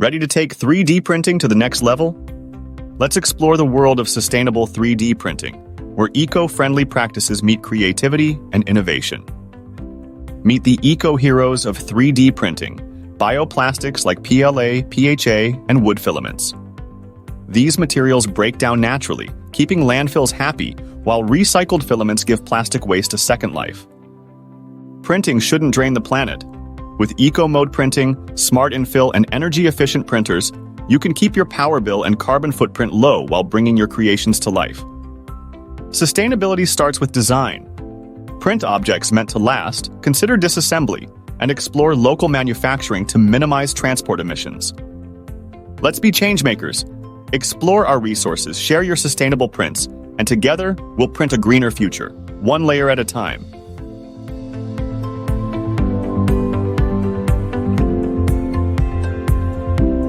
Ready to take 3D printing to the next level? Let's explore the world of sustainable 3D printing, where eco-friendly practices meet creativity and innovation. Meet the eco-heroes of 3D printing, bioplastics like PLA, PHA, and wood filaments. These materials break down naturally, keeping landfills happy, while recycled filaments give plastic waste a second life. Printing shouldn't drain the planet. With eco-mode printing, smart infill, and energy-efficient printers, you can keep your power bill and carbon footprint low while bringing your creations to life. Sustainability starts with design. Print objects meant to last, consider disassembly, and explore local manufacturing to minimize transport emissions. Let's be changemakers. Explore our resources, share your sustainable prints, and together, we'll print a greener future, one layer at a time.